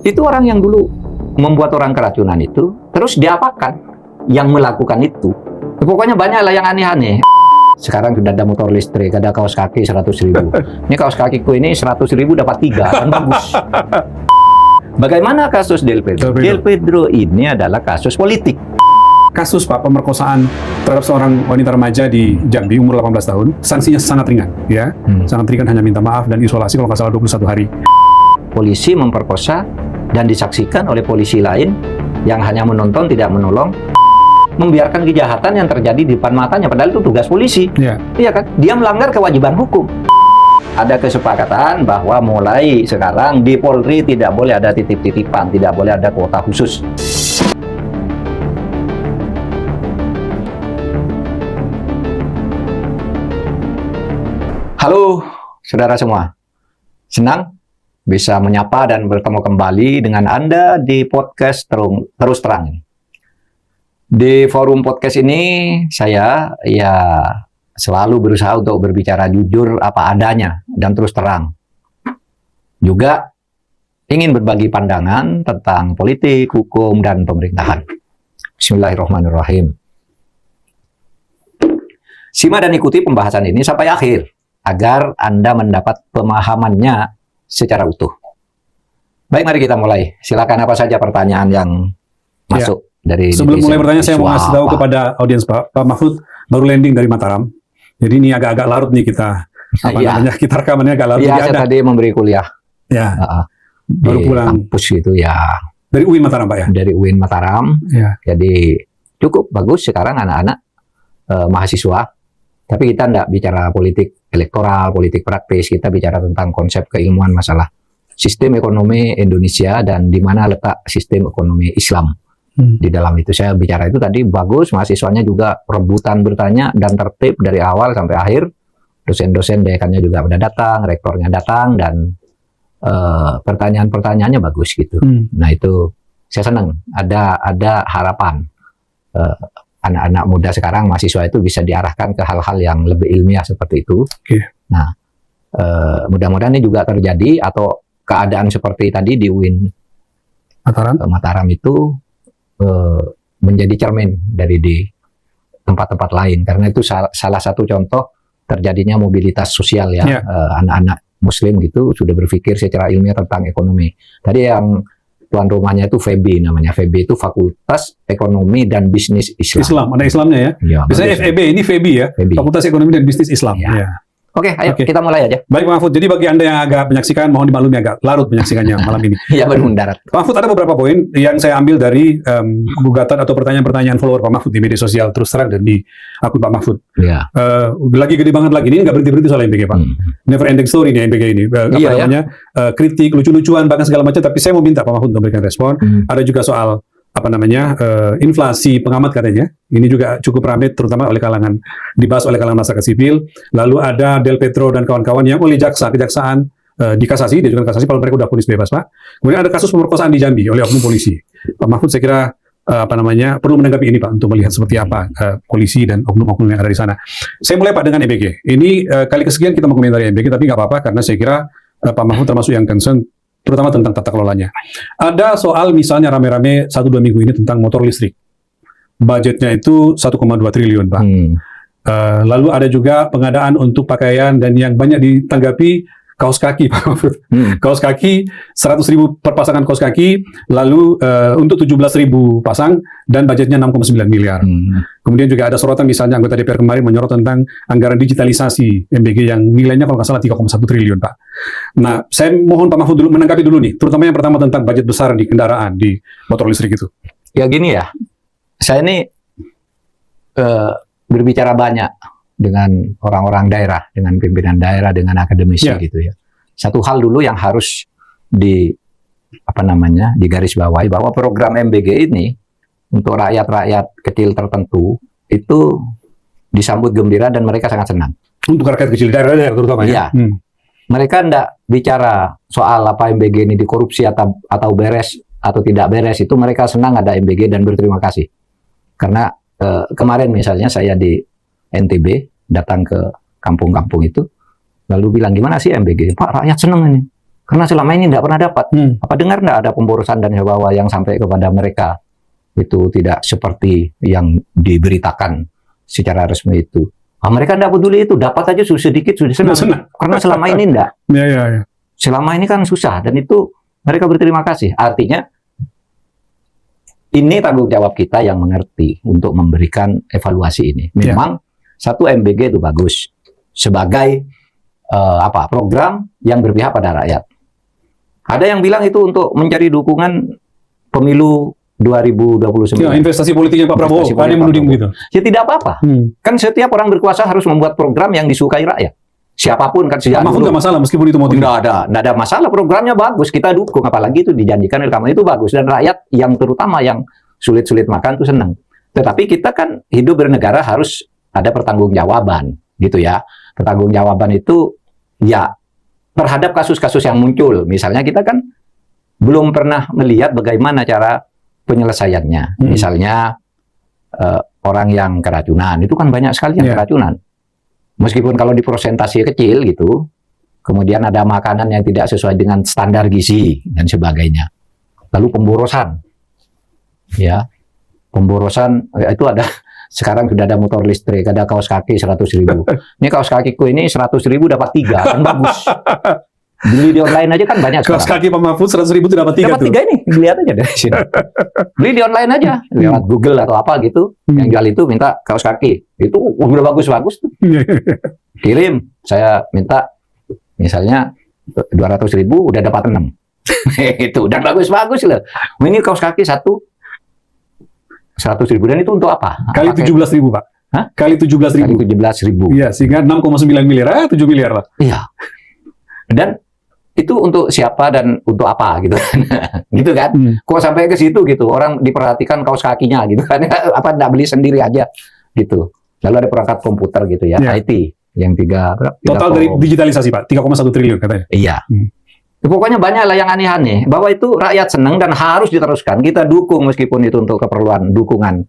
Itu orang yang dulu membuat orang keracunan itu, terus diapakan yang melakukan itu. Pokoknya banyak lah yang aneh-aneh. Sekarang sudah ada motor listrik, ada kaos kaki 100.000. Ini kaos kakiku ini 100.000 dapat 3, kan bagus. Bagaimana kasus Del Pedro? Del Pedro ini adalah kasus politik. Kasus Pak pemerkosaan terhadap seorang wanita remaja di Jambi umur 18 tahun, sanksinya sangat ringan, ya. Sangat ringan, hanya minta maaf dan isolasi kalau nggak salah 21 hari. Polisi memperkosa dan disaksikan oleh polisi lain yang hanya menonton, tidak menolong, membiarkan kejahatan yang terjadi di depan matanya, padahal itu tugas polisi. Iya kan? Dia melanggar kewajiban hukum. Ada kesepakatan bahwa mulai sekarang di Polri tidak boleh ada titip-titipan, tidak boleh ada kuota khusus. Halo, saudara semua. Senang bisa menyapa dan bertemu kembali dengan Anda di podcast Terus Terang. Di forum podcast ini, saya selalu berusaha untuk berbicara jujur apa adanya dan terus terang. Juga ingin berbagi pandangan tentang politik, hukum, dan pemerintahan. Bismillahirrahmanirrahim. Simak dan ikuti pembahasan ini sampai akhir, agar Anda mendapat pemahamannya secara utuh. Baik, mari kita mulai. Silakan apa saja pertanyaan yang masuk dari sebelum mulai pertanyaan, saya mau ngasih tahu kepada audiens Pak Mahfud baru landing dari Mataram. Jadi ini agak-agak larut nih kita kita rekamannya agak larut. Iya, saya tadi memberi kuliah. Ya. Baru pulang kampus itu ya. Dari UIN Mataram, Pak ya? Dari UIN Mataram. Ya. Jadi cukup bagus sekarang anak-anak mahasiswa. Tapi kita tidak bicara politik elektoral, politik praktis. Kita bicara tentang konsep keilmuan masalah sistem ekonomi Indonesia dan di mana letak sistem ekonomi Islam. Di dalam itu saya bicara itu tadi bagus, mahasiswanya juga rebutan bertanya dan tertib dari awal sampai akhir. Dosen-dosen dekannya juga udah datang, rektornya datang, dan pertanyaan-pertanyaannya bagus gitu. Nah itu saya senang, ada harapan anak-anak muda sekarang, mahasiswa itu bisa diarahkan ke hal-hal yang lebih ilmiah seperti itu. Nah mudah-mudahan ini juga terjadi, atau keadaan seperti tadi di UIN Mataram itu menjadi cermin dari di tempat-tempat lain, karena itu salah satu contoh terjadinya mobilitas sosial ya. Anak-anak Muslim gitu sudah berpikir secara ilmiah tentang ekonomi. Tadi yang tuan rumahnya itu FEB namanya. FEB itu Fakultas Ekonomi dan Bisnis Islam. Ada Islamnya ya. Biasanya FEB, ini FEB ya. Fakultas Ekonomi dan Bisnis Islam. Oke, ayo kita mulai aja. Baik Pak Mahfud, jadi bagi Anda yang agak menyaksikan, mohon dimaklumi agak larut menyaksikannya malam ini. Ya, baru mendarat. Pak Mahfud, ada beberapa poin yang saya ambil dari gugatan atau pertanyaan-pertanyaan follower Pak Mahfud di media sosial Terus Terang dan di akun Pak Mahfud. Lagi gede banget lagi, ini nggak berhenti-berhenti soal MBG Pak. Never ending story nih MBG ini. Kritik, lucu-lucuan, bahkan segala macam, tapi saya mau minta Pak Mahfud untuk memberikan respon. Ada juga soal inflasi pengamat katanya. Ini juga cukup ramai terutama dibahas oleh kalangan masyarakat sipil. Lalu ada Del Pedro dan kawan-kawan yang oleh kejaksaan dikasasi, dia juga kasasi, kalau mereka udah vonis bebas Pak. Kemudian ada kasus pemerkosaan di Jambi oleh oknum polisi. Pak Mahfud saya kira perlu menanggapi ini Pak, untuk melihat seperti apa polisi dan oknum-oknum yang ada di sana. Saya mulai Pak dengan MBG. Ini kali kesekian kita mengomentari MBG, tapi nggak apa-apa karena saya kira Pak Mahfud termasuk yang concern terutama tentang tata kelolanya. Ada soal misalnya rame-rame 1-2 minggu ini tentang motor listrik. Budgetnya itu 1,2 triliun, Pak. Lalu ada juga pengadaan untuk pakaian dan yang banyak ditanggapi kaos kaki, Pak Mahfud. Kaos kaki, 100.000 per pasangan kaos kaki, lalu untuk 17.000 pasang, dan budgetnya 6,9 miliar. Kemudian juga ada sorotan misalnya anggota DPR kemarin menyorot tentang anggaran digitalisasi MBG yang nilainya kalau nggak salah 3,1 triliun, Pak. Nah, saya mohon Pak Mahfud dulu menanggapi dulu nih, terutama yang pertama tentang budget besar di kendaraan, di motor listrik itu. Ya gini ya, saya ini berbicara banyak dengan orang-orang daerah, dengan pimpinan daerah, dengan akademisi gitu ya. Satu hal dulu yang harus digarisbawahi, bahwa program MBG ini untuk rakyat-rakyat kecil tertentu itu disambut gembira dan mereka sangat senang. Untuk rakyat kecil daerah terutama ya. Mereka tidak bicara soal apa MBG ini dikorupsi atau beres atau tidak beres, itu mereka senang ada MBG dan berterima kasih. Karena kemarin misalnya saya di NTB datang ke kampung-kampung itu, lalu bilang gimana sih MBG? Pak, rakyat senang ini. Karena selama ini tidak pernah dapat. Apa dengar nggak ada pemborosan dana bawah yang sampai kepada mereka? Itu tidak seperti yang diberitakan secara resmi itu. Mereka tidak peduli itu, dapat aja sedikit sudah senang. Karena selama ini tidak. Selama ini kan susah, dan itu mereka berterima kasih. Artinya, ini tanggung jawab kita yang mengerti untuk memberikan evaluasi ini. Memang satu MBG itu bagus sebagai program yang berpihak pada rakyat. Ada yang bilang itu untuk mencari dukungan pemilu 2029. Ya, investasi politiknya Pak Prabowo. Ada yang menuding begitu. Ya tidak apa-apa. Kan setiap orang berkuasa harus membuat program yang disukai rakyat. Siapapun kan sejak dulu. Nggak masalah meskipun itu motif. Nggak ada masalah. Programnya bagus, kita dukung. Apalagi itu dijanjikan oleh kamu itu bagus, dan rakyat yang terutama yang sulit-sulit makan itu senang. Tetapi kita kan hidup bernegara harus ada pertanggungjawaban, gitu ya. Pertanggungjawaban itu ya terhadap kasus-kasus yang muncul. Misalnya kita kan belum pernah melihat bagaimana cara penyelesaiannya. Misalnya orang yang keracunan, itu kan banyak sekali yang keracunan. Meskipun kalau di persentase kecil gitu, kemudian ada makanan yang tidak sesuai dengan standar gizi dan sebagainya. Lalu pemborosan, ya, pemborosan itu ada. Sekarang sudah ada motor listrik, ada kaos kaki 100.000. Ini kaos kakiku ini 100.000 dapat 3, kan bagus. Beli di online aja kan banyak. Kaos kaki Pak Mahfud 100.000 itu dapat 3 tuh. Dapat 3 ini, lihat aja dari sini. Beli di online aja, lewat Google atau apa gitu. Yang jual itu minta kaos kaki, itu udah bagus-bagus tuh. Kirim, saya minta misalnya 200.000 udah dapat 6. Itu udah bagus-bagus loh. Ini kaos kaki 100.000, dan itu untuk apa? Kali 17.000 Pak. Hah? Kali 17.000. Kali 17.000. Iya, sehingga 6,9 miliar, 7 miliar lah. Iya. Dan itu untuk siapa dan untuk apa gitu kan? Gitu kan? Kok sampai ke situ gitu? Orang diperhatikan kaos kakinya gitu kan? Apa enggak beli sendiri aja gitu? Lalu ada perangkat komputer gitu ya, IT yang 3 total dari digitalisasi Pak, 3,1 triliun katanya. Iya. Pokoknya banyak lah yang aneh-aneh, bahwa itu rakyat senang dan harus diteruskan. Kita dukung meskipun itu untuk keperluan dukungan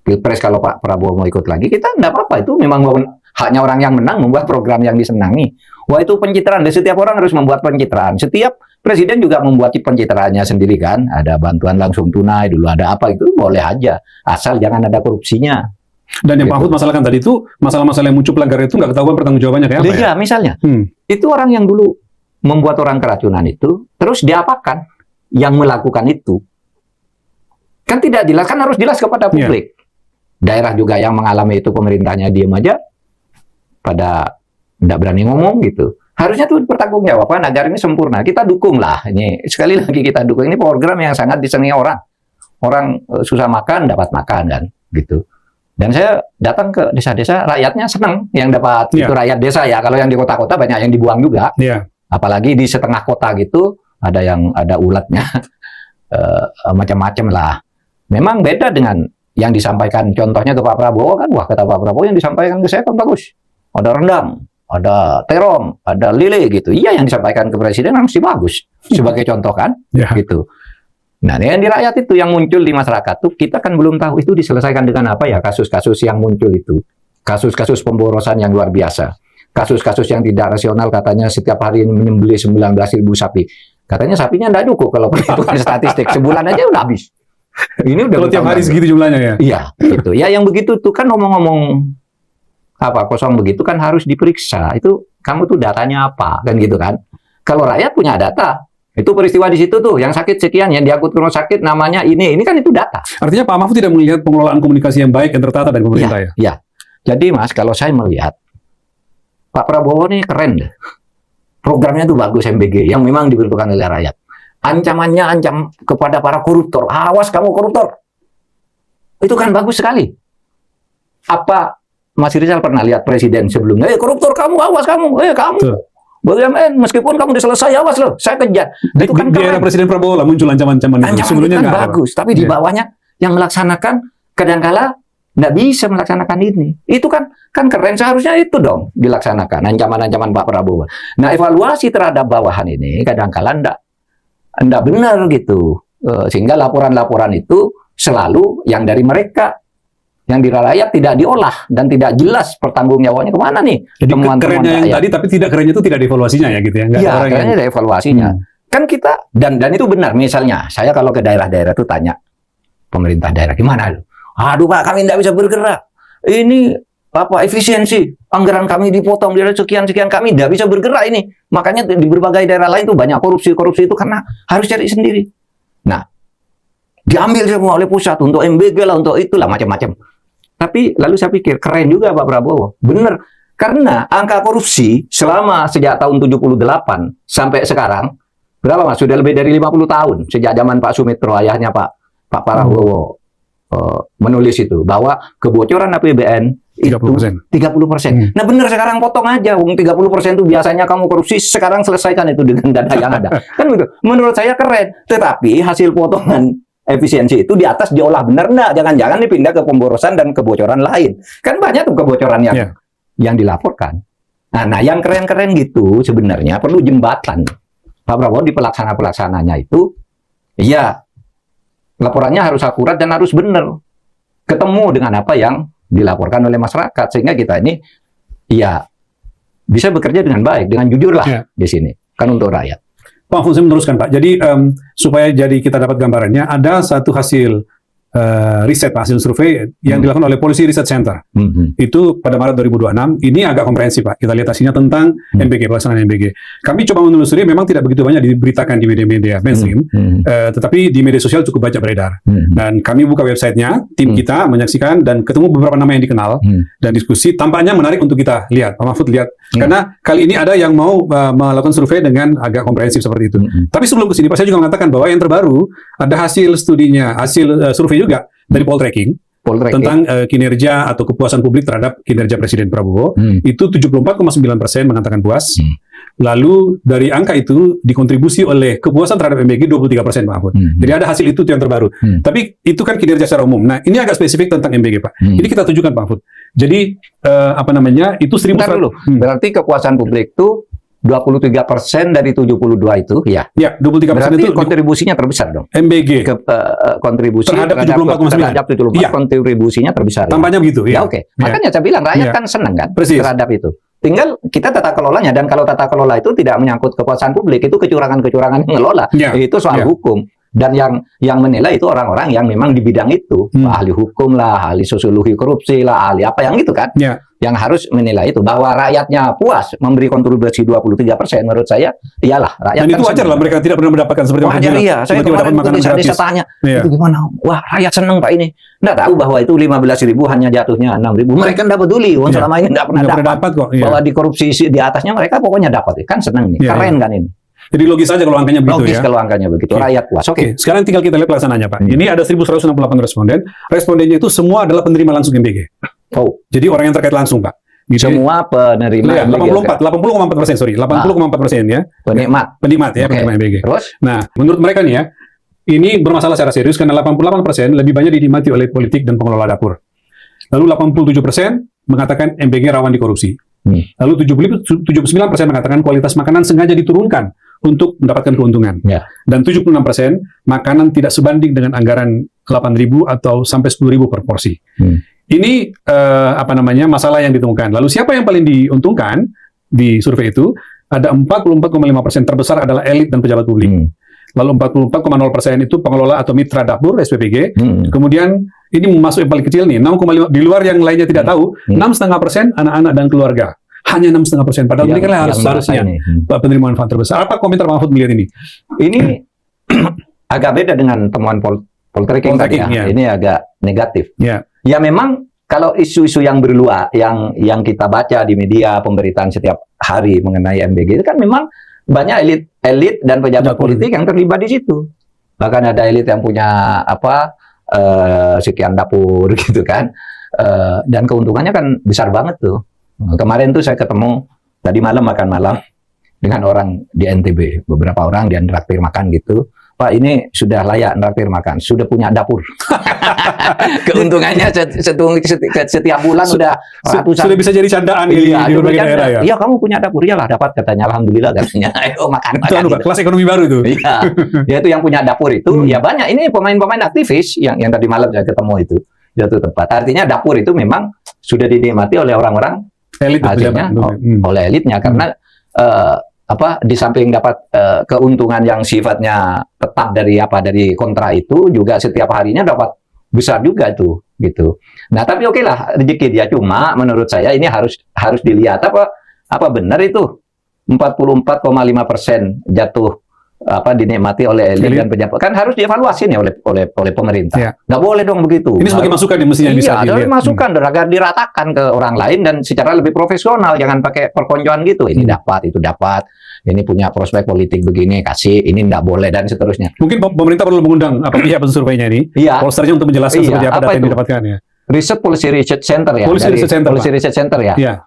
Pilpres. Kalau Pak Prabowo mau ikut lagi, kita enggak apa-apa. Itu memang haknya orang yang menang membuat program yang disenangi. Wah, itu pencitraan. Dan setiap orang harus membuat pencitraan. Setiap presiden juga membuat pencitraannya sendiri kan. Ada bantuan langsung tunai, dulu ada apa, itu boleh aja. Asal jangan ada korupsinya. Dan yang Pak Mahfud masalahkan tadi itu, masalah-masalah yang muncul pelanggaran itu nggak ketahuan pertanggungjawabannya kayak apa ya? Iya, misalnya. Itu orang yang dulu membuat orang keracunan itu, terus diapakan yang melakukan itu? Kan tidak jelas, kan harus jelas kepada publik. Daerah juga yang mengalami itu, pemerintahnya diem aja, pada tidak berani ngomong gitu. Harusnya tuh pertanggungjawaban agar ini sempurna. Kita dukung lah. Ini sekali lagi kita dukung. Ini program yang sangat disenangi orang. Orang susah makan, dapat makan kan, gitu. Dan saya datang ke desa-desa, rakyatnya senang yang dapat itu rakyat desa ya. Kalau yang di kota-kota banyak yang dibuang juga. Apalagi di setengah kota gitu, ada yang ada ulatnya, macam-macam lah. Memang beda dengan yang disampaikan, contohnya ke Pak Prabowo kan, wah kata Pak Prabowo yang disampaikan ke saya kan bagus. Ada rendang, ada terong, ada lele gitu. Iya, yang disampaikan ke presiden mesti bagus sebagai contoh kan, gitu. Nah, yang di rakyat itu yang muncul di masyarakat tuh kita kan belum tahu itu diselesaikan dengan apa ya, kasus-kasus yang muncul itu. Kasus-kasus pemborosan yang luar biasa. Kasus-kasus yang tidak rasional, katanya setiap hari ini menyembelih 19.000 sapi. Katanya sapinya tidak cukup kalau perhitungan statistik. Sebulan aja udah habis. Ini udah kalau tiap hari segitu jumlahnya ya? Iya, gitu. Ya yang begitu tuh kan ngomong-ngomong apa kosong begitu kan harus diperiksa. Itu kamu tuh datanya apa kan gitu kan? Kalau rakyat punya data, itu peristiwa di situ tuh yang sakit sekian, yang diangkut ke rumah sakit namanya ini kan itu data. Artinya Pak Mahfud tidak melihat pengelolaan komunikasi yang baik, yang tertata dari pemerintah ya? Iya. Jadi Mas, kalau saya melihat Pak Prabowo ini keren deh. Programnya tuh bagus MBG yang memang dibutuhkan oleh rakyat. Ancamannya ancam kepada para koruptor. Awas kamu koruptor. Itu kan bagus sekali. Apa Mas Rizal pernah lihat presiden sebelumnya? Koruptor kamu, awas kamu. Kamu. BUMN, meskipun kamu udah selesai, awas loh. Saya kejar. Itu kan di era Presiden Prabowo lah muncul ancaman-ancaman itu. Sebelumnya kan bagus. Tapi di bawahnya yang melaksanakan kadangkala nggak bisa melaksanakan ini. Itu kan keren, seharusnya itu dong dilaksanakan ancaman-ancaman Pak Prabowo. Nah, evaluasi terhadap bawahan ini kadang-kala nggak benar gitu. Sehingga laporan-laporan itu selalu yang dari mereka yang di rakyat tidak diolah dan tidak jelas pertanggungjawabannya kemana nih. Jadi kerennya yang tadi, tapi tidak kerennya itu tidak dievaluasinya ya gitu ya? Iya, kerennya ada evaluasinya. Kan kita, dan itu benar, misalnya, saya kalau ke daerah-daerah itu tanya, pemerintah daerah, gimana lu? Aduh Pak, kami tidak bisa bergerak. Ini apa efisiensi, anggaran kami dipotong dari sekian-sekian, kami tidak bisa bergerak ini. Makanya di berbagai daerah lain tuh banyak korupsi itu karena harus cari sendiri. Nah, diambil semua oleh pusat untuk MBG lah, untuk itulah macam-macam. Tapi lalu saya pikir keren juga Pak Prabowo. Benar. Karena angka korupsi selama sejak tahun 78 sampai sekarang berapa Mas? Sudah lebih dari 50 tahun sejak zaman Pak Sumitro, ayahnya Pak Prabowo menulis itu bahwa kebocoran APBN itu 30%. Nah benar, sekarang potong aja. 30% itu biasanya kamu korupsi, sekarang selesaikan itu dengan dana yang ada. Kan begitu. Menurut saya keren. Tetapi hasil potongan efisiensi itu di atas diolah benar enggak? Jangan-jangan dipindah ke pemborosan dan kebocoran lain. Kan banyak tuh kebocoran yang dilaporkan. Nah, yang keren-keren gitu sebenarnya perlu jembatan. Pak Prabowo di pelaksananya itu, ya laporannya harus akurat dan harus benar. Ketemu dengan apa yang dilaporkan oleh masyarakat, sehingga kita ini ya bisa bekerja dengan baik, dengan jujur lah di sini. Kan untuk rakyat. Pak Mahfud, saya meneruskan Pak. Jadi supaya jadi kita dapat gambarannya, ada satu hasil riset, hasil survei yang dilakukan oleh Policy Research Center. Itu pada Maret 2026. Ini agak komprehensif Pak. Kita lihat hasilnya tentang MBG, pelaksanaan MBG. Kami coba menelusuri, memang tidak begitu banyak diberitakan di media-media mainstream, tetapi di media sosial cukup banyak beredar. Dan kami buka websitenya, tim kita menyaksikan dan ketemu beberapa nama yang dikenal dan diskusi. Tampaknya menarik untuk kita lihat. Pak Mahfud lihat. Karena kali ini ada yang mau melakukan survei dengan agak komprehensif seperti itu. Tapi sebelum ke sini, Pak, saya juga mengatakan bahwa yang terbaru ada hasil studinya, hasil survei juga dari Poltreking tentang kinerja atau kepuasan publik terhadap kinerja Presiden Prabowo. Itu 74,9% mengatakan puas. Lalu dari angka itu dikontribusi oleh kepuasan terhadap MBG 23%, Pak Mahfud. Jadi ada hasil itu yang terbaru. Tapi itu kan kinerja secara umum. Nah, ini agak spesifik tentang MBG, Pak. Ini kita tunjukkan, Pak Mahfud. Jadi apa namanya? Itu 1.000 dulu. Berarti kepuasan publik itu 23% dari 72 itu, ya. Ya, 23% berarti itu kontribusinya terbesar dong. MBG kontribusi terhadap 74,9. Kontribusinya terbesar. Tampaknya begitu, ya. Oke. Makanya saya bilang rakyat kan senang kan terhadap itu. Tinggal kita tata kelolanya, dan kalau tata kelola itu tidak menyangkut kepuasan publik, itu kecurangan-kecurangan yang ngelola. Itu soal hukum. Dan yang menilai itu orang-orang yang memang di bidang itu, ahli hukum lah, ahli sosiologi korupsi lah, ahli apa yang itu kan, yang harus menilai itu. Bahwa rakyatnya puas memberi kontribusi 23%, menurut saya, iyalah rakyat. Dan itu wajar lah, mereka tidak pernah mendapatkan seperti wajar, iya. Saya kemarin itu saya tanya, itu gimana? Wah, rakyat seneng Pak ini. Nggak tahu bahwa itu 15.000 hanya jatuhnya 6.000. Mereka nggak peduli, selama ini nggak pernah dapat kok. Bahwa di korupsi di atasnya mereka pokoknya dapat, kan seneng nih, keren kan ini. Jadi logis saja kalau angkanya begitu. Logis kalau angkanya begitu, rakyat puas. Oke. Sekarang tinggal kita lihat pelaksananya, Pak. Ini ada 1.168 responden. Respondennya itu semua adalah penerima langsung MBG. Jadi orang yang terkait langsung, Pak. Gitu. Semua penerima. 80,4%, sorry. 80,4% ya. Penikmat ya, penerima MBG. Terus? Nah, menurut mereka nih ya, ini bermasalah secara serius karena 88% lebih banyak dinikmati oleh politik dan pengelola dapur. Lalu 87% mengatakan MBG rawan dikorupsi. Lalu 79% mengatakan kualitas makanan sengaja diturunkan untuk mendapatkan keuntungan. Dan 76% makanan tidak sebanding dengan anggaran 8.000 atau sampai 10.000 per porsi. Ini apa namanya masalah yang ditemukan. Lalu siapa yang paling diuntungkan di survei itu? Ada 44,5% terbesar adalah elit dan pejabat publik. Lalu 44,0% itu pengelola atau mitra dapur SPPG. Kemudian ini masuk yang paling kecil nih, 6,5 di luar yang lainnya tidak tahu, 6,5% anak-anak dan keluarga. Hanya 6,5%. Padahal ini kan harusnya penerima manfaat terbesar. Apa komentar Pak Mahfud melihat ini? Ini agak beda dengan temuan Poltreking tadi ya. Ini agak negatif. Ya memang kalau isu-isu yang berluar, yang kita baca di media pemberitaan setiap hari mengenai MBG itu kan memang banyak elit dan pejabat politik yang terlibat di situ. Bahkan ada elit yang punya sekian dapur gitu kan. Dan keuntungannya kan besar banget tuh. Kemarin tuh saya ketemu tadi malam makan malam dengan orang di NTB, beberapa orang dia nraktir makan gitu. Pak, ini sudah layak nraktir makan, sudah punya dapur. Keuntungannya setiap bulan sudah ratusan. Sudah bisa jadi candaan di berbagai daerah ya. Iya, kamu punya dapur, iyalah dapat katanya, alhamdulillah katanya. Ayo makan. Itu kelas ekonomi baru itu. Iya, ya itu yang punya dapur itu ya banyak. Ini pemain-pemain aktivis yang tadi malam saya ketemu itu. jatuh tepat. Artinya dapur itu memang sudah dinikmati oleh orang-orang elit, hasilnya oleh elitnya karena di samping dapat keuntungan yang sifatnya tetap dari kontrak itu juga setiap harinya dapat besar juga tuh gitu. Nah tapi oke lah rezeki dia, cuma menurut saya ini harus dilihat apa benar itu 44,5% jatuh dinikmati oleh elit dan pejabat, kan harus dievaluasi nih oleh pemerintah. Ya. Nggak boleh dong begitu. Ini sebagai masukan yang mestinya bisa dilihat. Iya, masukan agar diratakan ke orang lain dan secara lebih profesional, jangan pakai perkonjoan gitu. Ini dapat, itu dapat, ini punya prospek politik begini, kasih, ini nggak boleh dan seterusnya. Mungkin pemerintah perlu mengundang pihak pensurveinya ini, polsternya untuk menjelaskan seperti apa data yang didapatkan ya. Policy Research Center ya. Policy Research Center ya. Iya.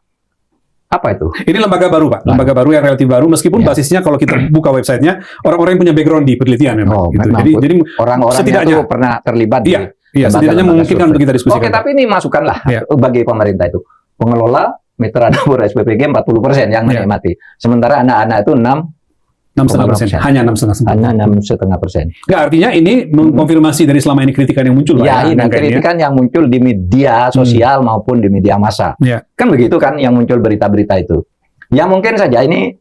Apa itu? Ini lembaga baru, Pak. Lembaga baru yang relatif baru, meskipun basisnya kalau kita buka websitenya, orang-orang yang punya background di penelitian memang. Gitu. Jadi orang-orang itu pernah terlibat. Iya, setidaknya memungkinkan untuk kita diskusikan. Oke, tapi ini masukan lah bagi pemerintah itu. Pengelola mitra dapur SPPG 40% yang menikmati. Sementara anak-anak itu 6,5%. Hanya 6,5%. Nggak, artinya ini mengkonfirmasi dari selama ini kritikan yang muncul. Ya, ini kritikan yang muncul di media sosial maupun di media massa. Kan begitu kan yang muncul berita-berita itu. Ya mungkin saja ini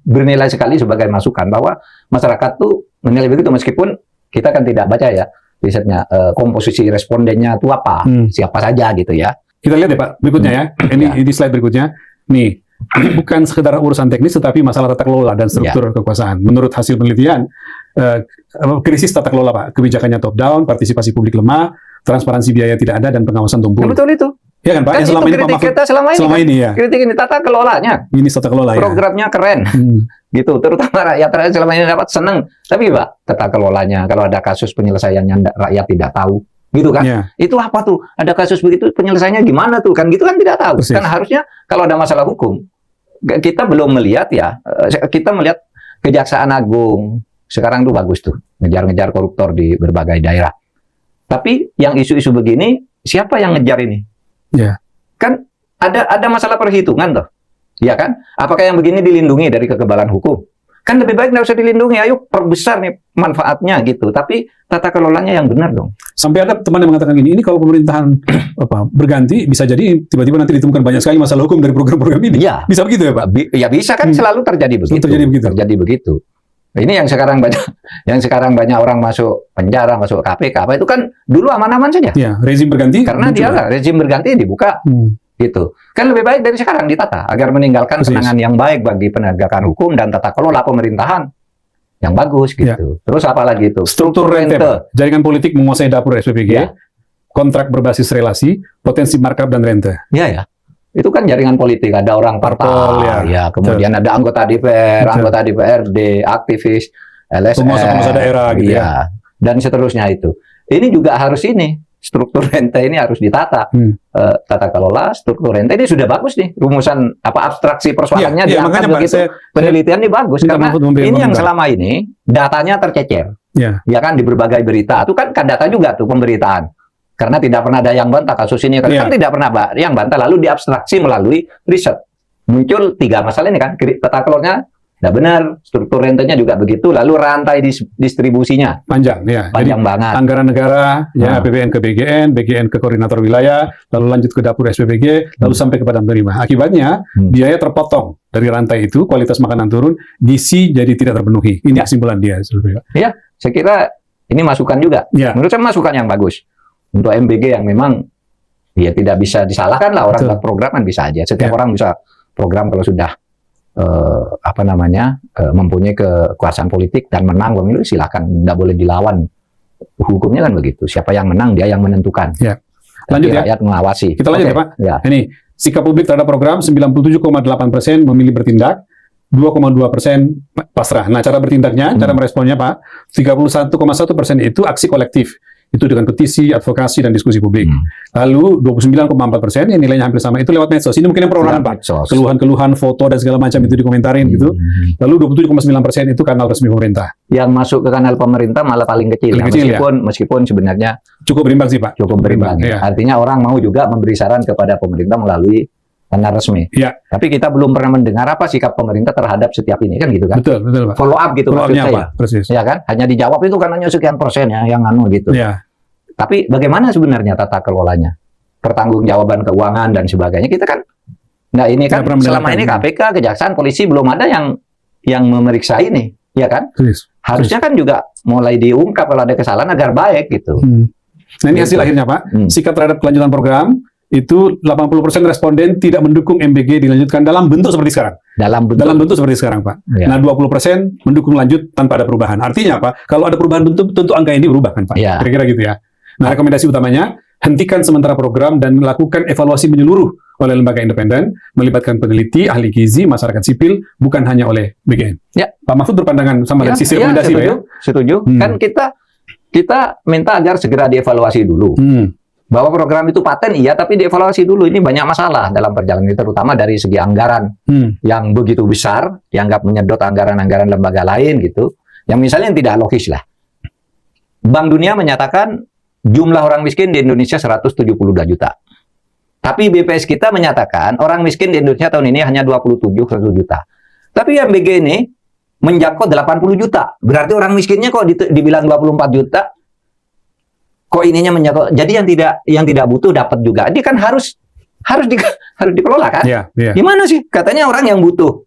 bernilai sekali sebagai masukan bahwa masyarakat tuh menilai begitu, meskipun kita kan tidak baca ya risetnya, komposisi respondennya itu apa, siapa saja gitu ya. Kita lihat ya Pak, berikutnya ya. Ini slide berikutnya. Nih. Ini bukan sekedar urusan teknis, tetapi masalah tata kelola dan struktur kekuasaan. Menurut hasil penelitian, krisis tata kelola, Pak, kebijakannya top down, partisipasi publik lemah, transparansi biaya tidak ada, dan pengawasan tumpul. Betul itu. Ya kan, Pak? Yang selama ini Pak Mahfud, selama ini ya. Kritik ini tata kelolanya. Ini tata kelola ya. Programnya keren, gitu. Terutama rakyat selama ini dapat seneng. Tapi Pak, tata kelolanya, kalau ada kasus penyelesaiannya rakyat tidak tahu. Gitu kan? Itu apa tuh? Ada kasus begitu, penyelesaiannya gimana tuh? Kan gitu kan tidak tahu. Kan harusnya kalau ada masalah hukum, kita belum melihat ya, kita melihat Kejaksaan Agung sekarang tuh bagus tuh, ngejar-ngejar koruptor di berbagai daerah. Tapi yang isu-isu begini, siapa yang ngejar ini? Kan ada masalah perhitungan tuh, ya kan? Apakah yang begini dilindungi dari kekebalan hukum? Kan lebih baik nggak usah dilindungi, ayo perbesar nih manfaatnya gitu. Tapi tata kelolanya yang benar dong. Sampai ada teman yang mengatakan gini, ini kalau pemerintahan berganti, bisa jadi tiba-tiba nanti ditemukan banyak sekali masalah hukum dari program-program ini. Ya. Bisa begitu ya Pak? Ya bisa kan, selalu terjadi begitu. Terjadi begitu. Ini yang sekarang banyak orang masuk penjara, masuk KPK, apa itu kan dulu aman-aman saja. Ya, rezim berganti. Karena rezim berganti dibuka. Gitu. Kan lebih baik dari sekarang ditata agar meninggalkan kenangan yang baik bagi penegakan hukum dan tata kelola pemerintahan yang bagus gitu. Terus apa lagi itu? Struktur rente. Jaringan politik menguasai dapur SPPG, kontrak berbasis relasi, potensi markup dan rente. Ya. Itu kan jaringan politik, ada orang parpol, kemudian ada anggota DPR, anggota DPRD, aktivis, LSM, penguasa daerah gitu ya. Dan seterusnya itu. Ini juga harus struktur rente ini harus ditata. Tata kelola, struktur rente ini sudah bagus nih. Rumusan abstraksi persoalannya diangkat begitu. Penelitian ini bagus karena ini yang selama ini datanya tercecer. Ya kan di berbagai berita. Itu kan data juga tuh pemberitaan. Karena tidak pernah ada yang bantah kasus ini. Kan tidak pernah yang bantah, lalu diabstraksi melalui riset. Muncul 3 masalah ini kan. Tata kelolanya tidak benar, struktur rentenya juga begitu, lalu rantai distribusinya panjang ya. Panjang banget. Anggaran negara, APBN ke BGN, BGN ke koordinator wilayah, lalu lanjut ke dapur SPPG, lalu sampai kepada penerima. Akibatnya biaya terpotong dari rantai itu, kualitas makanan turun, gizi jadi tidak terpenuhi. Ini kesimpulan dia. Iya, saya kira ini masukan juga. Menurut saya masukan yang bagus untuk MBG yang memang tidak bisa disalahkan lah, orang buat program kan bisa aja. Setiap orang bisa program kalau sudah mempunyai kekuasaan politik dan menang pemilu, silakan, nggak boleh dilawan. Hukumnya kan begitu. Siapa yang menang dia yang menentukan. Lanjut rakyat mengawasi. Kita lanjut ya Pak. Ini sikap publik terhadap program 97,8% memilih bertindak, 2,2% pasrah. Nah, cara bertindaknya, cara meresponnya Pak, 31,1% itu aksi kolektif. Itu dengan petisi, advokasi, dan diskusi publik. Lalu 29,4% yang nilainya hampir sama itu lewat medsos. Ini mungkin yang perorangan Pak. Keluhan-keluhan, foto dan segala macam itu dikomentarin gitu. Lalu 27,9% itu kanal resmi pemerintah. Yang masuk ke kanal pemerintah malah paling kecil. Meskipun sebenarnya cukup berimbang sih Pak. Cukup berimbang. Artinya orang mau juga memberi saran kepada pemerintah melalui kanal resmi. Tapi kita belum pernah mendengar apa sikap pemerintah terhadap setiap ini kan gitu kan. Betul Pak. Follow up gitu maksud saya. Persis. Ya kan? Hanya dijawab itu kan hanya sekian persen ya yang gitu. Tapi bagaimana sebenarnya tata kelolanya? Pertanggungjawaban keuangan dan sebagainya. Kita kan, nah ini kan selama ini KPK, Kejaksaan, Polisi belum ada yang memeriksa ini, ya kan? Harusnya kan juga mulai diungkap kalau ada kesalahan agar baik gitu. Nah ini hasil akhirnya Pak, sikap terhadap kelanjutan program itu 80% responden tidak mendukung MBG dilanjutkan dalam bentuk seperti sekarang. Dalam bentuk seperti sekarang Pak. Ya. Nah 20% mendukung lanjut tanpa ada perubahan. Artinya apa? Kalau ada perubahan bentuk, tentu angka ini berubah kan Pak. Ya. Kira-kira gitu ya. Nah rekomendasi utamanya, hentikan sementara program dan melakukan evaluasi menyeluruh oleh lembaga independen, melibatkan peneliti, ahli gizi, masyarakat sipil, bukan hanya oleh BGN. Ya. Pak Mahfud berpandangan sama dari sisi rekomendasi setuju, ya? Setuju. Kan kita minta agar segera dievaluasi dulu. Bahwa program itu paten, iya, tapi dievaluasi dulu. Ini banyak masalah dalam perjalanan ini, terutama dari segi anggaran yang begitu besar, dianggap menyedot anggaran-anggaran lembaga lain gitu, yang misalnya tidak logis lah. Bank Dunia menyatakan jumlah orang miskin di Indonesia 172 juta. Tapi BPS kita menyatakan orang miskin di Indonesia tahun ini hanya 27 juta. Tapi MBG ini menjangkau 80 juta. Berarti orang miskinnya kok dibilang 24 juta? Kok ininya menjangkau? Jadi yang tidak butuh dapat juga. Dia kan harus dikelola kan? Gimana sih? Katanya orang yang butuh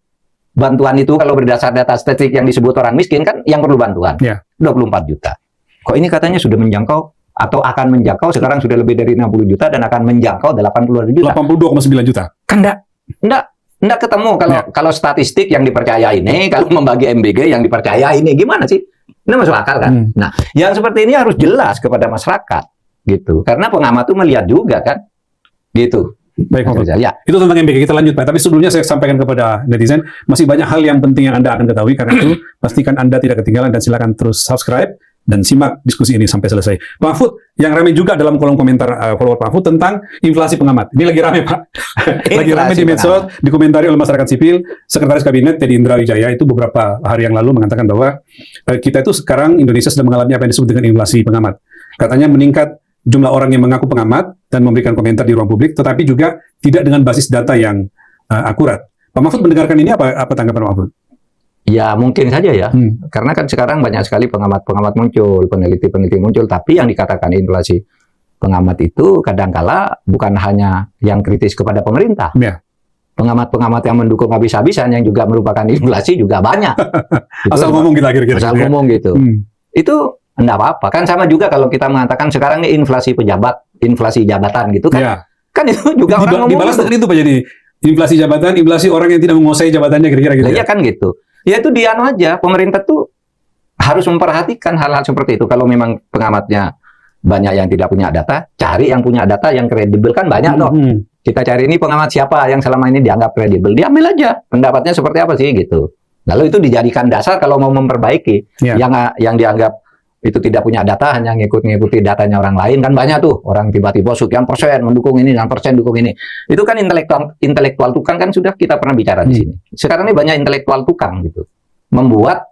bantuan itu kalau berdasar data statistik yang disebut orang miskin kan yang perlu bantuan. 24 juta. Kok ini katanya sudah menjangkau atau akan menjangkau, sekarang sudah lebih dari 60 juta dan akan menjangkau 80 juta. 82,9 juta. Kan enggak ketemu kalau statistik yang dipercaya ini, kalau membagi MBG yang dipercaya ini, gimana sih? Ini masuk akal kan? Nah, yang seperti ini harus jelas kepada masyarakat, gitu. Karena pengamat itu melihat juga kan, gitu. Baik, ya. Itu tentang MBG, kita lanjut Pak. Tapi sebelumnya saya sampaikan kepada netizen, masih banyak hal yang penting yang Anda akan ketahui, karena itu pastikan Anda tidak ketinggalan dan silakan terus subscribe dan simak diskusi ini sampai selesai. Pak Mahfud, yang ramai juga dalam kolom komentar follower Pak Mahfud tentang inflasi pengamat. Ini lagi ramai Pak. Lagi ramai di medsos, dikomentari oleh masyarakat sipil. Sekretaris Kabinet Teddy Indra Wijaya itu beberapa hari yang lalu mengatakan bahwa kita itu sekarang Indonesia sedang mengalami apa yang disebut dengan inflasi pengamat. Katanya meningkat jumlah orang yang mengaku pengamat dan memberikan komentar di ruang publik, tetapi juga tidak dengan basis data yang akurat. Pak Mahfud mendengarkan ini apa tanggapan Pak Mahfud? Ya mungkin saja ya, karena kan sekarang banyak sekali pengamat-pengamat muncul, peneliti-peneliti muncul, tapi yang dikatakan inflasi pengamat itu kadangkala bukan hanya yang kritis kepada pemerintah. Pengamat-pengamat yang mendukung habis-habisan yang juga merupakan inflasi juga banyak. Asal ngomong kita kira-kira. Asal ngomong gitu. Itu enggak apa-apa. Kan sama juga kalau kita mengatakan sekarang ini inflasi pejabat, inflasi jabatan gitu kan. Kan itu juga orang ngomong. Dibalas dengan itu Pak, jadi inflasi jabatan, inflasi orang yang tidak menguasai jabatannya kira-kira gitu. Iya kan gitu. Ya itu dianu aja, pemerintah tuh harus memperhatikan hal-hal seperti itu. Kalau memang pengamatnya banyak yang tidak punya data, cari yang punya data yang kredibel, kan banyak toh. Kita cari ini pengamat siapa yang selama ini dianggap kredibel, diambil aja pendapatnya seperti apa sih gitu. Lalu itu dijadikan dasar kalau mau memperbaiki. Yang dianggap itu tidak punya data, hanya ngikuti datanya orang lain, kan banyak tuh orang tiba-tiba sekian persen mendukung ini, dan persen dukung ini. Itu kan intelektual tukang, kan sudah kita pernah bicara di sini. Sekarang ini banyak intelektual tukang gitu, membuat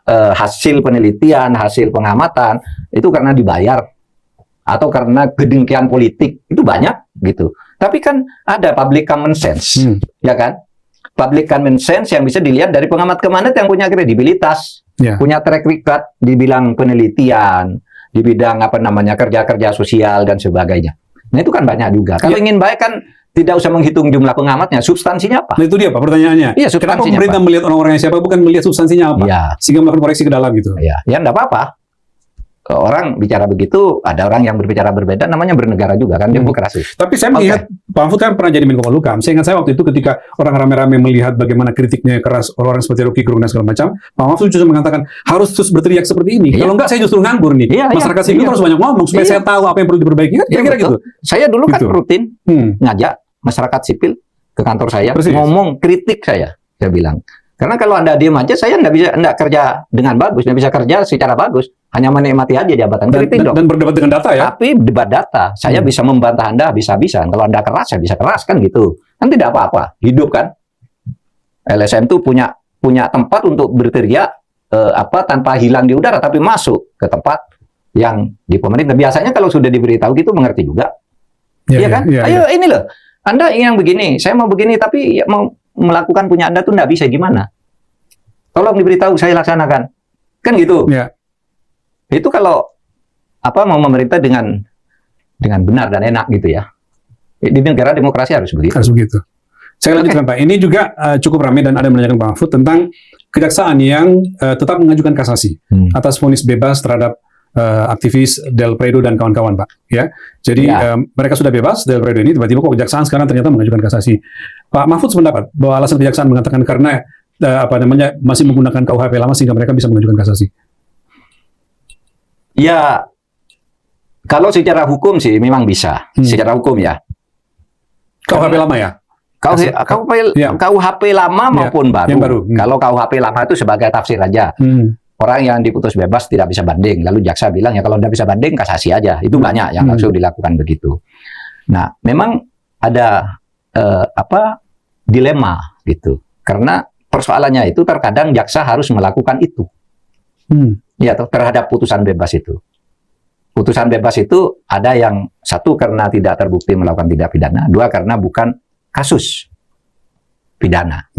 hasil penelitian, hasil pengamatan itu karena dibayar atau karena kedengkian politik, itu banyak gitu. Tapi kan ada public common sense, ya kan? Public common sense yang bisa dilihat dari pengamat-pengamat yang punya kredibilitas. Punya track record di bidang penelitian, di bidang kerja-kerja sosial dan sebagainya. Nah itu kan banyak juga. Kalau ingin baik kan tidak usah menghitung jumlah pengamatnya, substansinya apa? Nah itu dia Pak pertanyaannya. Iya, kenapa pemerintah melihat orang-orangnya siapa, bukan melihat substansinya apa? Sehingga melakukan koreksi ke dalam gitu. Ya enggak apa-apa. Orang bicara begitu, ada orang yang berbicara berbeda, namanya bernegara juga kan, demokrasi. Tapi saya melihat, Pak Mahfud kan pernah jadi Menko Polhukam. Saya ingat waktu itu ketika orang rame-rame melihat bagaimana kritiknya keras orang-orang seperti Rocky Gerung dan segala macam, Pak Mahfud justru mengatakan harus terus berteriak seperti ini. Kalau enggak saya justru nganggur nih. Masyarakat sipil harus banyak ngomong supaya saya tahu apa yang perlu diperbaiki. Kira-kira gitu. Saya dulu kan rutin ngajak masyarakat sipil ke kantor saya, ngomong kritik saya bilang. Karena kalau Anda diam aja, saya nggak kerja dengan bagus, nggak bisa kerja secara bagus, hanya menikmati aja jabatan. Dan berdebat dengan data ya? Tapi debat data, saya bisa membantah Anda habis-habisan. Kalau Anda keras, saya bisa keras, kan gitu. Kan tidak apa-apa, hidup kan. LSM itu punya tempat untuk berteriak tanpa hilang di udara, tapi masuk ke tempat yang di pemerintah. Biasanya kalau sudah diberitahu gitu, mengerti juga. Iya kan? Ayo ini loh, Anda yang begini, saya mau begini, tapi mau melakukan punya Anda tuh nggak bisa, gimana? Tolong diberitahu, saya laksanakan. Kan gitu. Itu kalau mau memerintah dengan benar dan enak gitu ya. Di negara demokrasi harus begitu. Harus begitu. Saya lanjutkan Pak. Ini juga cukup ramai dan ada yang menanyakan Pak Mahfud tentang kejaksaan yang tetap mengajukan kasasi atas vonis bebas terhadap aktivis Del Prado dan kawan-kawan Pak. Ya, jadi mereka sudah bebas Del Prado ini, tiba-tiba kok kejaksaan sekarang ternyata mengajukan kasasi. Pak Mahfud sependapat bahwa alasan kejaksaan mengatakan karena masih menggunakan KUHP lama sehingga mereka bisa mengajukan kasasi. Ya, kalau secara hukum sih memang bisa, secara hukum ya. KUHP lama ya? KUHP lama maupun baru. Kalau KUHP lama itu sebagai tafsir aja. Orang yang diputus bebas tidak bisa banding. Lalu jaksa bilang ya kalau tidak bisa banding kasasi aja. Itu banyak yang langsung dilakukan begitu. Nah, memang ada dilema gitu. Karena persoalannya itu terkadang jaksa harus melakukan itu. Ya, terhadap putusan bebas itu. Putusan bebas itu ada yang satu karena tidak terbukti melakukan tindak pidana, dua karena bukan kasus pidana.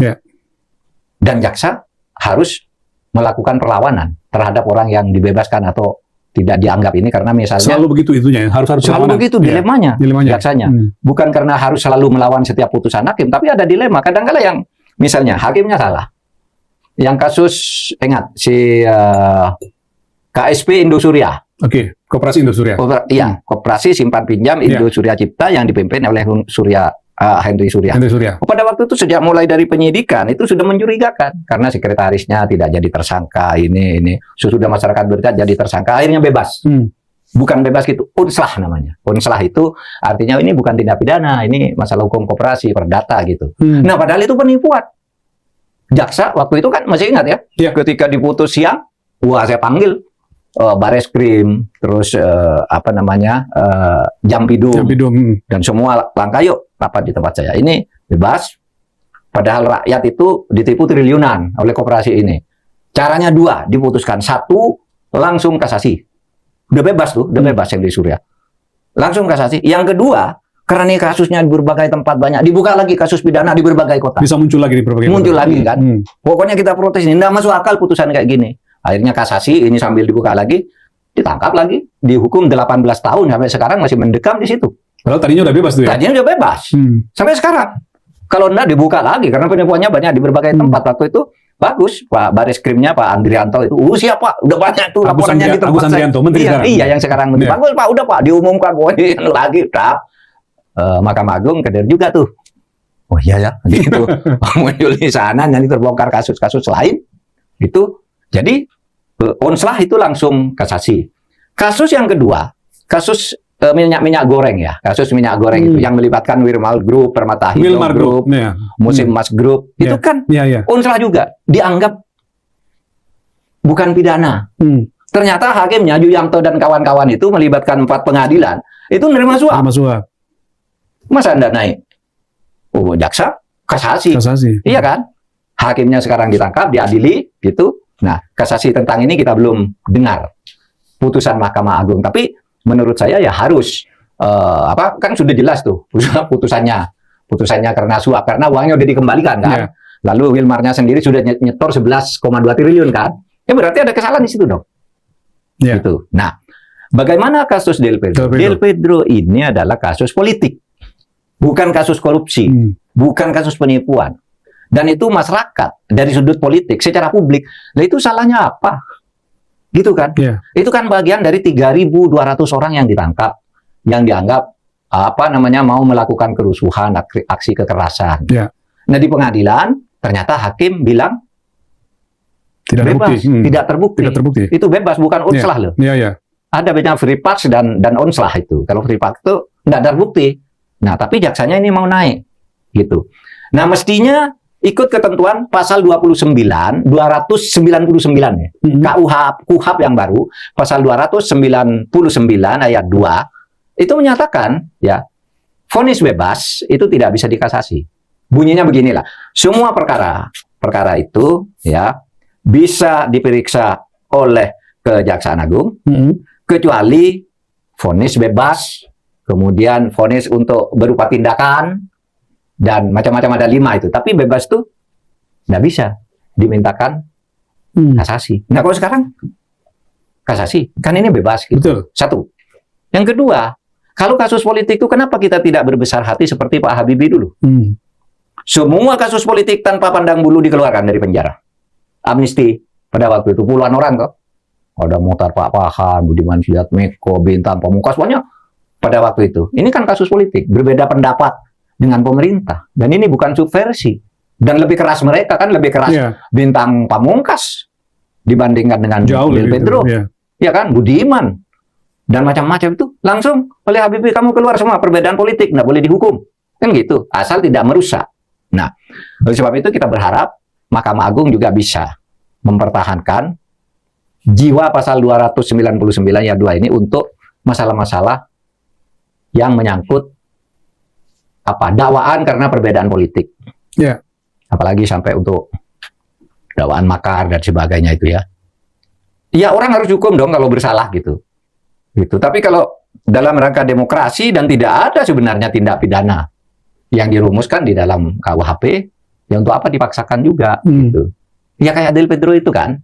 Dan jaksa harus melakukan perlawanan terhadap orang yang dibebaskan atau tidak dianggap ini karena misalnya selalu begitu itunya harus selalu begitu dilemanya jaksanya. Bukan karena harus selalu melawan setiap putusan hakim, tapi ada dilema. Kadang-kadang yang misalnya hakimnya salah. Yang kasus ingat si KSP Indosuria. Oke, Koperasi Indosuria. Iya, Koperasi Simpan Pinjam Indosuria Cipta yang dipimpin oleh Henry Surya. Pada waktu itu sejak mulai dari penyidikan itu sudah mencurigakan karena sekretarisnya tidak jadi tersangka, ini sudah masyarakat berita jadi tersangka, akhirnya bebas. Bukan bebas gitu, unslah namanya. Unslah itu artinya ini bukan tindak pidana, ini masalah hukum koperasi, perdata gitu. Nah, padahal itu penipuan. Jaksa waktu itu kan masih ingat ya, ketika diputus siang, wah saya panggil Bareskrim, terus Jampidum, dan semua langkah yuk rapat di tempat saya. Ini bebas, padahal rakyat itu ditipu triliunan oleh koperasi ini. Caranya dua, diputuskan. Satu, langsung kasasi. Udah bebas tuh, udah bebas yang di Surya. Langsung kasasi. Yang kedua, karena ini kasusnya di berbagai tempat banyak, dibuka lagi kasus pidana di berbagai kota. Bisa muncul lagi di berbagai kota. Muncul lagi kan. Pokoknya kita protes ini, nggak masuk akal putusan kayak gini. Akhirnya kasasi, ini sambil dibuka lagi, ditangkap lagi, dihukum 18 tahun, sampai sekarang masih mendekam di situ. Padahal tadinya udah bebas tuh ya? Tadinya udah bebas, sampai sekarang. Kalau enggak dibuka lagi, karena penipuannya banyak di berbagai tempat. Waktu itu, bagus, Pak Bareskrimnya, Pak Andrianto itu, siapa? Udah banyak tuh laporannya di tempat saya. Iya, yang sekarang menteri. Bagus Pak, udah Pak, diumumkan, pokoknya lagi, udah. Mahkamah Agung keder juga tuh. Oh iya ya, gitu. Muncul di sana, nanti terbongkar kasus-kasus lain, gitu. Jadi, unslah itu langsung kasasi. Kasus yang kedua, kasus minyak goreng ya. Kasus minyak goreng itu yang melibatkan Wilmar Group, Permata Hijau Group, Musim Mas Group. Itu kan unslah juga. Dianggap bukan pidana. Ternyata hakimnya, Yuyanto dan kawan-kawan itu melibatkan 4 pengadilan. Itu menerima suap. Masa Anda naik? Oh, jaksa, kasasi. Iya kan? Hakimnya sekarang ditangkap, diadili, gitu. Nah, kasasi tentang ini kita belum dengar putusan Mahkamah Agung. Tapi menurut saya ya harus kan sudah jelas tuh putusannya karena suap, karena uangnya udah dikembalikan kan. Lalu Wilmarnya sendiri sudah nyetor 11,2 triliun kan. Ya berarti ada kesalahan di situ dong. Gitu. Nah, bagaimana kasus Del Pedro? Del Pedro ini adalah kasus politik, bukan kasus korupsi, bukan kasus penipuan. Dan itu masyarakat dari sudut politik secara publik. Nah itu salahnya apa? Gitu kan? Itu kan bagian dari 3.200 orang yang ditangkap, yang dianggap mau melakukan kerusuhan, aksi kekerasan. Nah di pengadilan ternyata hakim bilang tidak bebas, tidak terbukti. Itu bebas, bukan unslah loh. Ada bedanya free pass dan unslah itu. Kalau free pass itu nggak terbukti. Nah tapi jaksanya ini mau naik, gitu. Nah mestinya ikut ketentuan pasal 299 ya. KUHP yang baru, pasal 299 ayat 2 itu menyatakan ya, vonis bebas itu tidak bisa dikasasi. Bunyinya beginilah. Semua perkara itu ya bisa diperiksa oleh Kejaksaan Agung kecuali vonis bebas, kemudian vonis untuk berupa tindakan, dan macam-macam ada 5 itu. Tapi bebas tuh nggak bisa dimintakan kasasi. Nah kalau sekarang kasasi. Kan ini bebas gitu. Betul. Satu. Yang kedua, kalau kasus politik itu kenapa kita tidak berbesar hati seperti Pak Habibie dulu? Semua kasus politik tanpa pandang bulu dikeluarkan dari penjara. Amnesti pada waktu itu puluhan orang kok. Ada Muhtar Pak Pahan, Budiman Sujatmiko, Bintang Pamungkas, banyak pada waktu itu. Ini kan kasus politik, berbeda pendapat dengan pemerintah. Dan ini bukan subversi. Dan lebih keras mereka kan, lebih keras Bintang Pamungkas dibandingkan dengan Del Pedro. Ya kan, Budiman. Dan macam-macam itu. Langsung oleh Habibie, kamu keluar semua perbedaan politik, nggak boleh dihukum. Kan gitu, asal tidak merusak. Nah, oleh sebab itu kita berharap Mahkamah Agung juga bisa mempertahankan jiwa pasal 299 ayat 2 ini untuk masalah-masalah yang menyangkut dakwaan karena perbedaan politik. Apalagi sampai untuk dakwaan makar dan sebagainya itu ya. Ya orang harus hukum dong kalau bersalah gitu. Tapi kalau dalam rangka demokrasi dan tidak ada sebenarnya tindak pidana yang dirumuskan di dalam KUHP, ya untuk apa dipaksakan juga gitu. Ya kayak Del Pedro itu kan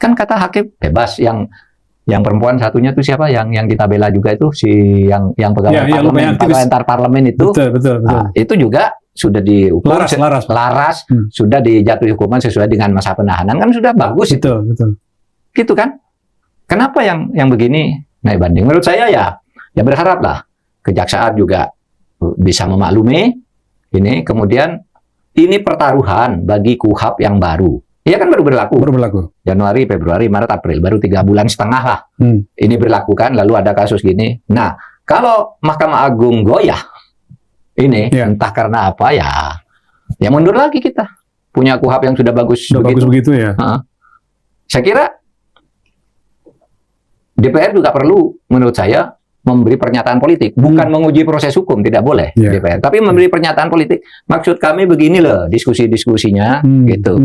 kata hakim bebas. Yang perempuan satunya itu siapa yang kita bela juga itu si yang pegawai parlemen, pegawai antar parlemen itu. Betul. Itu juga sudah dihukum laras sudah dijatuhi hukuman sesuai dengan masa penahanan, kan sudah bagus itu. Betul. Gitu kan? Kenapa yang begini naik banding? Menurut saya ya berharaplah kejaksaan juga bisa memaklumi ini, kemudian ini pertaruhan bagi KUHP yang baru. Iya kan baru berlaku. Januari, Februari, Maret, April, baru 3,5 bulan lah. Ini berlaku kan, lalu ada kasus gini. Nah, kalau Mahkamah Agung goyah, ini entah karena apa ya mundur lagi kita. Punya KUHP yang sudah bagus. Bagus begitu ya. Saya kira DPR juga perlu, menurut saya, memberi pernyataan politik, bukan menguji proses hukum, tidak boleh DPR, tapi memberi pernyataan politik. Maksud kami begini loh, diskusi-diskusinya gitu.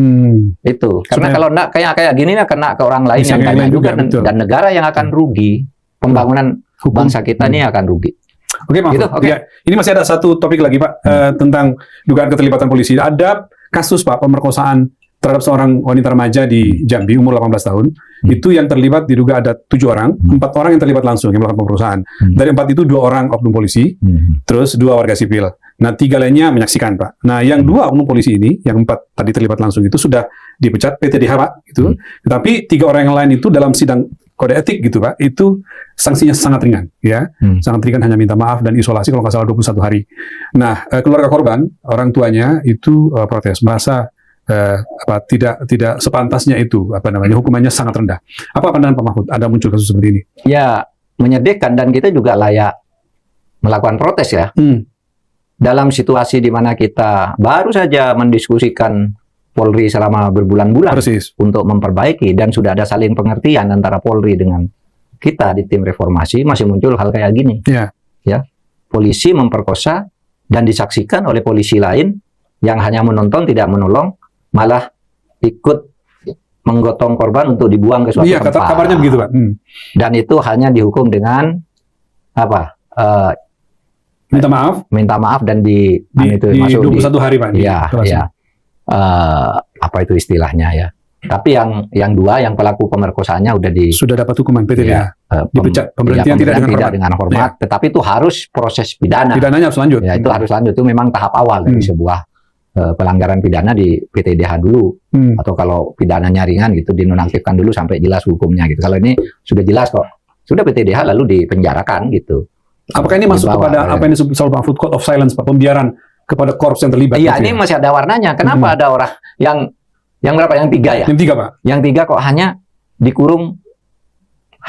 Itu karena kalau enggak kayak gini kena ke orang lain yang banyak juga dan negara yang akan rugi, pembangunan bangsa kita ini akan rugi. Oke, Pak. Gitu, ya, ini masih ada satu topik lagi, Pak, tentang dugaan keterlibatan polisi. Ada kasus, Pak, pemerkosaan terhadap seorang wanita remaja di Jambi umur 18 tahun. Itu yang terlibat diduga ada 7 orang, 4 orang yang terlibat langsung yang melakukan pemerkosaan. Dari 4 itu 2 orang oknum polisi, terus 2 warga sipil. Nah, 3 lainnya menyaksikan, Pak. Nah, yang 2 oknum polisi ini, yang 4 tadi terlibat langsung itu sudah dipecat PTDH, Pak. Itu. Tapi 3 orang yang lain itu dalam sidang kode etik gitu, Pak, itu sanksinya sangat ringan, ya. Sangat ringan, hanya minta maaf dan isolasi kalau nggak salah 21 hari. Nah, keluarga korban, orang tuanya itu protes, merasa tidak sepantasnya itu, hukumannya sangat rendah. Apa pandangan Pak Mahfud? Ada muncul kasus seperti ini? Ya, menyedihkan, dan kita juga layak melakukan protes ya. Dalam situasi di mana kita baru saja mendiskusikan Polri selama berbulan-bulan untuk memperbaiki, dan sudah ada saling pengertian antara Polri dengan kita di tim reformasi, masih muncul hal kayak gini. Ya, polisi memperkosa dan disaksikan oleh polisi lain yang hanya menonton, tidak menolong, malah ikut menggotong korban untuk dibuang ke suatu tempat. Iya, kabarnya begitu, Pak. Dan itu hanya dihukum dengan minta maaf dan masuk 21 hari, Pak. Iya. Apa itu istilahnya ya? Tapi yang 2, yang pelaku pemerkosaannya sudah dapat hukuman PTDH. Dipecat, pemberhentian tidak dengan hormat. Tetapi itu harus proses pidana. Pidananya harus lanjut. Ya, itu harus lanjut. Itu memang tahap awal dari sebuah pelanggaran pidana di PTDH dulu, atau kalau pidananya ringan gitu dinonaktifkan dulu sampai jelas hukumnya gitu. Kalau ini sudah jelas kok, sudah PTDH lalu dipenjarakan gitu. Apakah ini masuk kepada apa yang disebut Pak Mahfud code of silence, Pak, pembiaran kepada korps yang terlibat? Iya, ini masih ada warnanya. Kenapa ada orang yang berapa? Yang 3 ya? Yang 3, Pak. Yang 3 kok hanya dikurung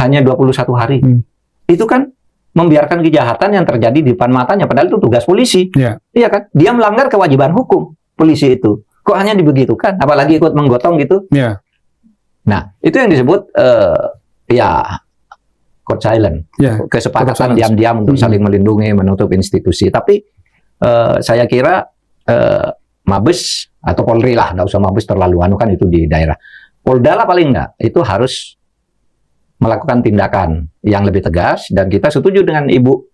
hanya 21 hari. Itu kan membiarkan kejahatan yang terjadi di depan matanya, padahal itu tugas polisi. Iya kan? Dia melanggar kewajiban hukum polisi itu. Kok hanya dibegitukan? Apalagi ikut menggotong gitu. Nah, itu yang disebut code silent. Kesepakatan diam-diam untuk saling melindungi, menutup institusi. Tapi saya kira Mabes atau Polri lah, nggak usah Mabes terlalu kan itu di daerah. Polda lah paling nggak, itu harus melakukan tindakan yang lebih tegas, dan kita setuju dengan ibu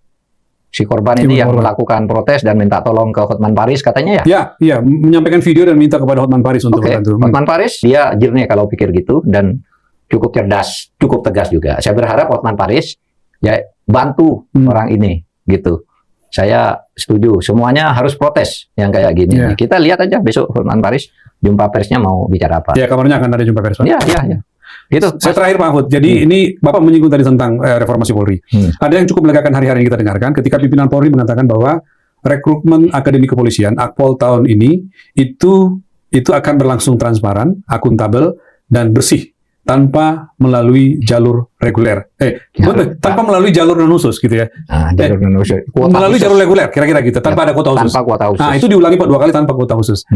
si korban ini yang melakukan protes dan minta tolong ke Hotman Paris katanya ya. Iya, menyampaikan video dan minta kepada Hotman Paris untuk membantu. Hotman Paris dia jernih kalau pikir gitu, dan cukup cerdas, cukup tegas juga. Saya berharap Hotman Paris ya bantu orang ini gitu. Saya setuju. Semuanya harus protes yang kayak gini. Kita lihat aja besok Hotman Paris jumpa persnya mau bicara apa. Ya, kabarnya akan ada jumpa pers. Ya. Gitu. Saya terakhir Pak Mahfud. Jadi ini Bapak menyinggung tadi tentang reformasi Polri. Ada yang cukup melegakan hari-hari yang kita dengarkan ketika pimpinan Polri mengatakan bahwa rekrutmen Akademi Kepolisian Akpol tahun ini itu akan berlangsung transparan, akuntabel dan bersih tanpa melalui jalur reguler. Tanpa melalui jalur non khusus gitu ya. Jalur non khusus. Melalui jalur reguler kira-kira gitu, tanpa ada kuota khusus. Tanpa kuota khusus. Nah, itu diulangi Pak 2 kali tanpa kuota khusus.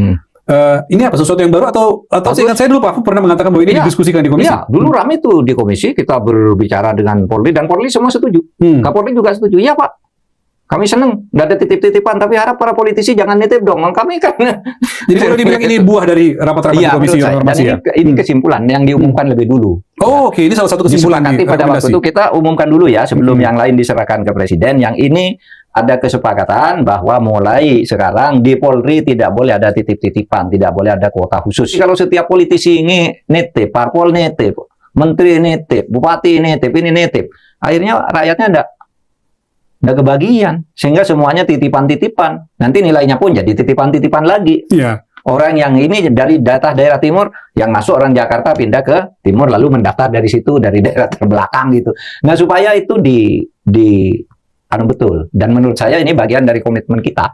Ini apa sesuatu yang baru atau seingat saya dulu Pak pernah mengatakan bahwa ini didiskusikan di komisi? Iya, dulu ramai tuh di komisi, kita berbicara dengan Polri dan Polri semua setuju. Kapolri juga setuju. Iya Pak, kami senang, nggak ada titip-titipan, tapi harap para politisi jangan nitip dong. Kami kan. Jadi kalau dibilang ini buah dari rapat-rapat di komisi informasi ya. Ini kesimpulan yang diumumkan lebih dulu. Oh, oke, ini salah satu kesimpulan. Nanti pada waktu itu kita umumkan dulu ya sebelum yang lain diserahkan ke Presiden. Yang ini ada kesepakatan bahwa mulai sekarang di Polri tidak boleh ada titip-titipan, tidak boleh ada kuota khusus. Kalau setiap politisi ini nitip, parpol nitip, menteri nitip, bupati nitip, ini nitip, akhirnya rakyatnya ada kebagian, sehingga semuanya titipan-titipan. Nanti nilainya pun jadi titipan-titipan lagi. Iya. Orang yang ini dari data daerah timur, yang masuk orang Jakarta pindah ke timur, lalu mendaftar dari situ, dari daerah terbelakang gitu. Nah, supaya itu betul. Dan menurut saya ini bagian dari komitmen kita,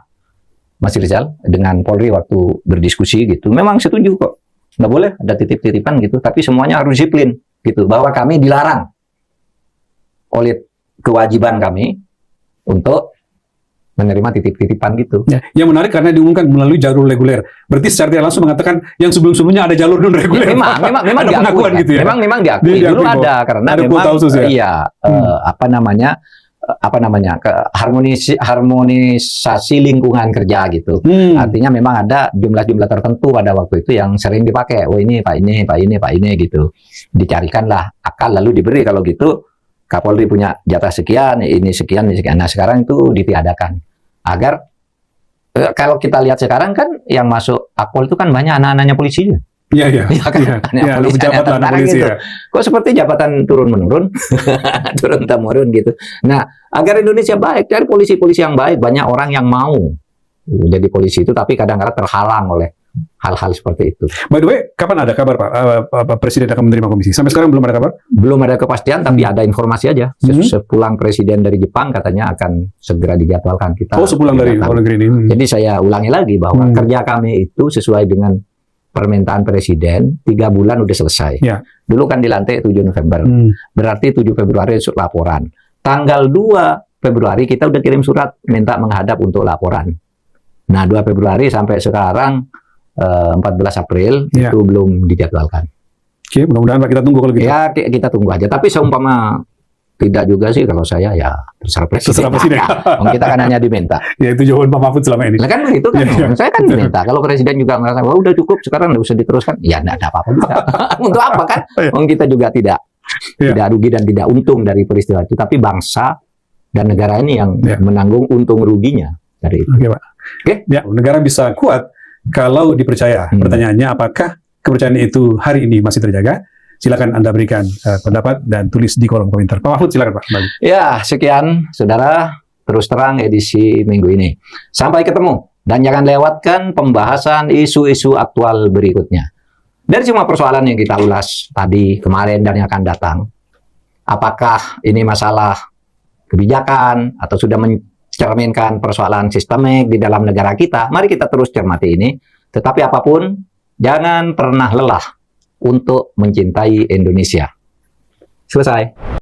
Mas Rizal, dengan Polri waktu berdiskusi gitu. Memang setuju kok, nggak boleh ada titip-titipan gitu, tapi semuanya harus disiplin gitu. Bahwa kami dilarang oleh kewajiban kami untuk menerima titip-titipan gitu. Ya, yang menarik karena diumumkan melalui jalur reguler. Berarti secara tidak langsung mengatakan yang sebelum-sebelumnya ada jalur non reguler. Memang ada pengakuan diakui, gitu ya. Memang diakui. Dulu ada karena ada memang khusus, ya? Iya, harmonisasi lingkungan kerja gitu. Artinya memang ada jumlah-jumlah tertentu pada waktu itu yang sering dipakai. Oh ini Pak ini gitu. Dicarikanlah akal lalu diberi. Kalau gitu Kapolri punya jatah sekian, ini sekian. Nah sekarang itu ditiadakan agar kalau kita lihat sekarang kan yang masuk Akpol itu kan banyak anak-anaknya polisi. Iya, pejabat lah polisi gitu. Kok seperti jabatan turun-menurun, turun-temurun gitu. Nah, agar Indonesia baik, cari polisi-polisi yang baik. Banyak orang yang mau jadi polisi itu, tapi kadang-kadang terhalang oleh hal-hal seperti itu. By the way, kapan ada kabar Pak Presiden akan menerima komisi? Sampai sekarang belum ada kabar? Belum ada kepastian, tapi ada informasi aja. Sepulang Presiden dari Jepang katanya akan segera dijadwalkan. Sepulang dari luar negeri ini. Jadi saya ulangi lagi bahwa kerja kami itu sesuai dengan permintaan Presiden, 3 bulan udah selesai. Ya. Dulu kan dilantik 7 November. Berarti 7 Februari laporan. Tanggal 2 Februari kita udah kirim surat minta menghadap untuk laporan. Nah, 2 Februari sampai sekarang 14 April itu belum dijadwalkan. Oke, mudah-mudahan Pak kita tunggu kalau gitu. Ya, kita tunggu aja. Tapi seumpama tidak juga sih kalau saya ya terserah Presiden. Kita kan hanya diminta. Ya itu jawaban Pak Mahfud selama ini. Nah kan begitu kan. Saya kan diminta. Kalau Presiden juga merasa wah udah cukup sekarang nggak usah diteruskan. Ya nggak ada apa-apa juga. Untuk apa kan? Kita juga tidak rugi dan tidak untung dari peristiwa itu. Tapi bangsa dan negara ini yang menanggung untung ruginya dari itu. Oke Pak. Ya, negara bisa kuat kalau dipercaya. Pertanyaannya apakah kepercayaan itu hari ini masih terjaga? Silakan Anda berikan pendapat dan tulis di kolom komentar. Pak Mahfud, silakan Pak. Kembali. Ya, sekian saudara, terus terang edisi minggu ini. Sampai ketemu dan jangan lewatkan pembahasan isu-isu aktual berikutnya. Dari semua persoalan yang kita ulas tadi, kemarin dan yang akan datang, apakah ini masalah kebijakan atau sudah mencerminkan persoalan sistemik di dalam negara kita? Mari kita terus cermati ini. Tetapi apapun, jangan pernah lelah untuk mencintai Indonesia. Selesai.